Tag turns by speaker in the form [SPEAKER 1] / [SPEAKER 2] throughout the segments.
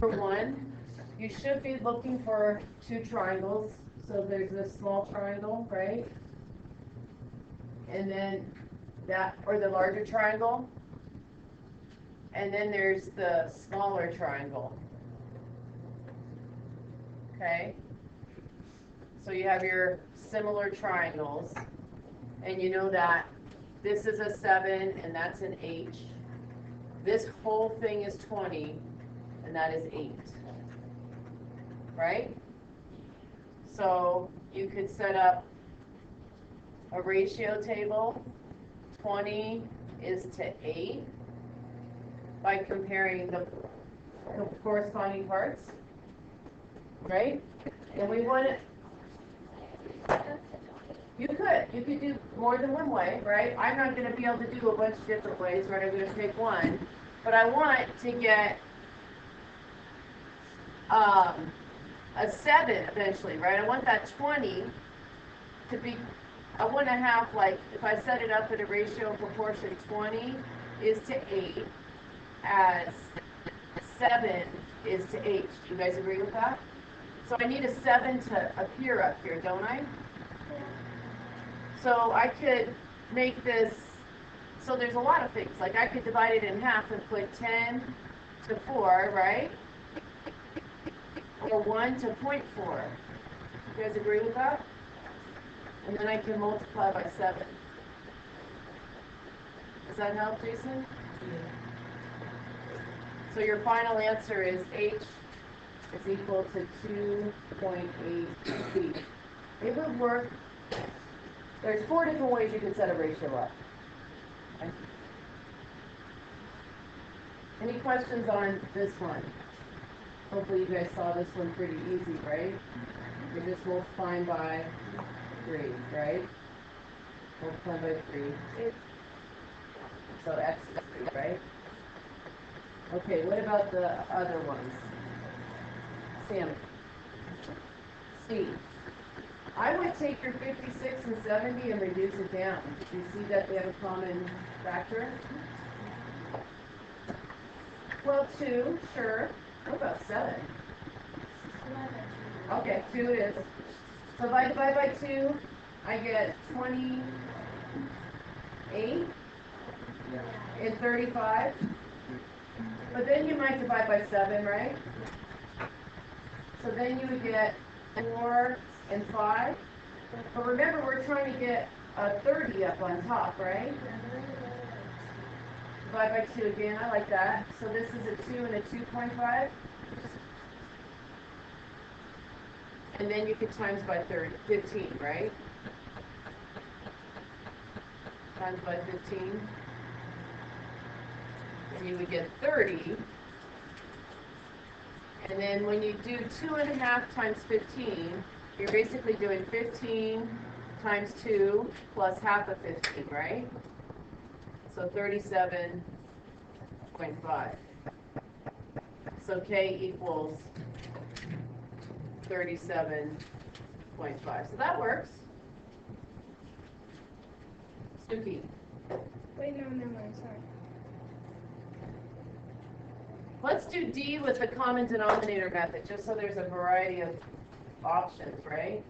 [SPEAKER 1] For one, you should be looking for two triangles. So there's this small triangle, right? And then that, or the larger triangle. And then there's the smaller triangle. Okay? So you have your similar triangles. And you know that this is a 7 and that's an H. This whole thing is 20 and that is 8. Right? So you could set up a ratio table. 20 is to 8 by comparing the corresponding parts. Right? And we want it. You could do more than one way, right? I'm not going to be able to do a bunch of different ways, right? I'm going to pick one. But I want to get a 7 eventually, right? I want that 20 to be, I want to have, like, if I set it up at a ratio of proportion 20 is to 8 as 7 is to 8. Do you guys agree with that? So I need a 7 to appear up here, don't I? So I could make this, so there's a lot of things. Like I could divide it in half and put 10 to 4, right? Or 1 to 0.4. You guys agree with that? And then I can multiply by 7. Does that help, Jason? So your final answer is H is equal to 2.8 feet. It would work. There's 4 different ways you can set a ratio up. Okay. Any questions on this one? Hopefully you guys saw this one pretty easy, right? You're just multiplying by 3, right? Multiplying by 3. So x is 3, right? Okay, what about the other ones? Sam. C. I would take your 56 and 70 and reduce it down. Do you see that they have a common factor? Well, 2, sure. What about 7? Okay, 2 it is. So if I divide by 2, I get 28 and 35. But then you might divide by 7, right? So then you would get 4 and 5. But remember, we're trying to get a 30 up on top, right? Divide by 2 again. I like that. So this is a 2 and a 2.5. And then you could times by 15, right? Times by 15. And you would get 30. And then when you do 2.5 times 15, you're basically doing 15 times 2 plus half of 15, right? So 37.5. So K equals 37.5. So that works. Suki.
[SPEAKER 2] Wait, no, sorry.
[SPEAKER 1] Let's do D with the common denominator method, just so there's a variety of options, right?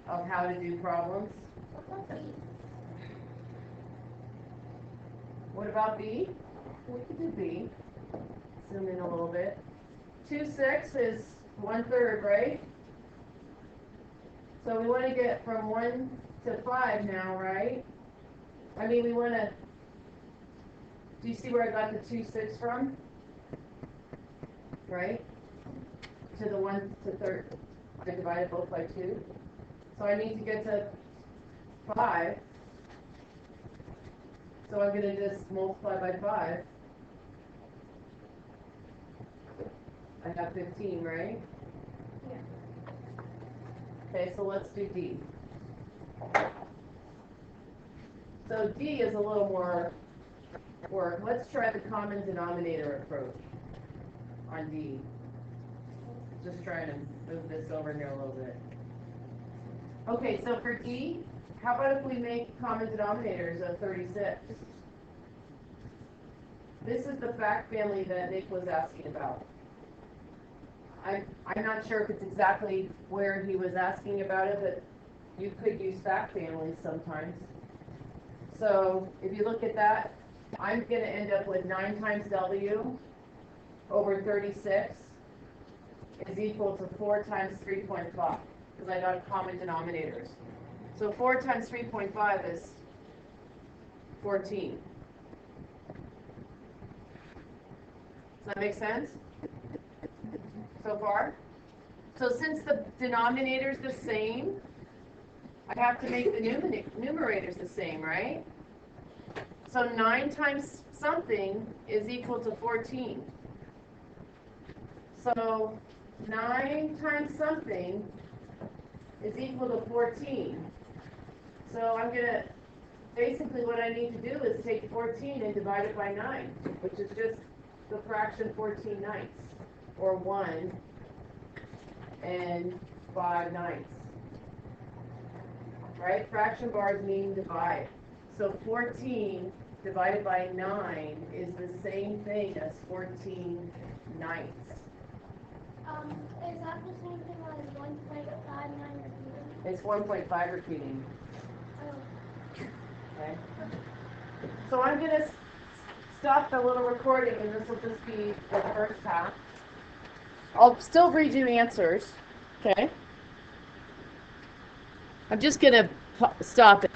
[SPEAKER 1] Of how to do problems. What about B? We could do B. Zoom in a little bit. 2/6 is 1/3, right? So we want to get from 1 to 5 now, right? I mean, we want to. Do you see where I got the 2/6 from? Right? To the 1 to 3rd. I divided both by 2. So I need to get to 5. So I'm going to just multiply by 5. I have 15, right?
[SPEAKER 2] Yeah.
[SPEAKER 1] Okay, so let's do D. So D is a little more work. Let's try the common denominator approach on D. Just trying to move this over here a little bit. Okay, so for D, how about if we make common denominators of 36? This is the fact family that Nick was asking about. I'm not sure if it's exactly where he was asking about it, but you could use fact families sometimes. So if you look at that, I'm gonna end up with 9 times W over 36 is equal to 4 times 3.5, because I got common denominators. So 4 times 3.5 is 14. Does that make sense so far? So since the denominator's the same, I have to make the numerators the same, right? So 9 times something is equal to 14. So 9 times something is equal to 14. So I'm gonna, basically what I need to do is take 14 and divide it by 9, which is just the fraction 14 ninths, or 1 and 5 ninths. Right? Fraction bars mean divide. So 14 divided by 9 is the same thing as 14 ninths.
[SPEAKER 2] Is that the same thing as 1.59 repeating?
[SPEAKER 1] It's 1.5 repeating.
[SPEAKER 2] Oh.
[SPEAKER 1] Okay? So I'm going to stop the little recording, and this will just be the first half. I'll still read you answers. Okay? I'm just going to stop it.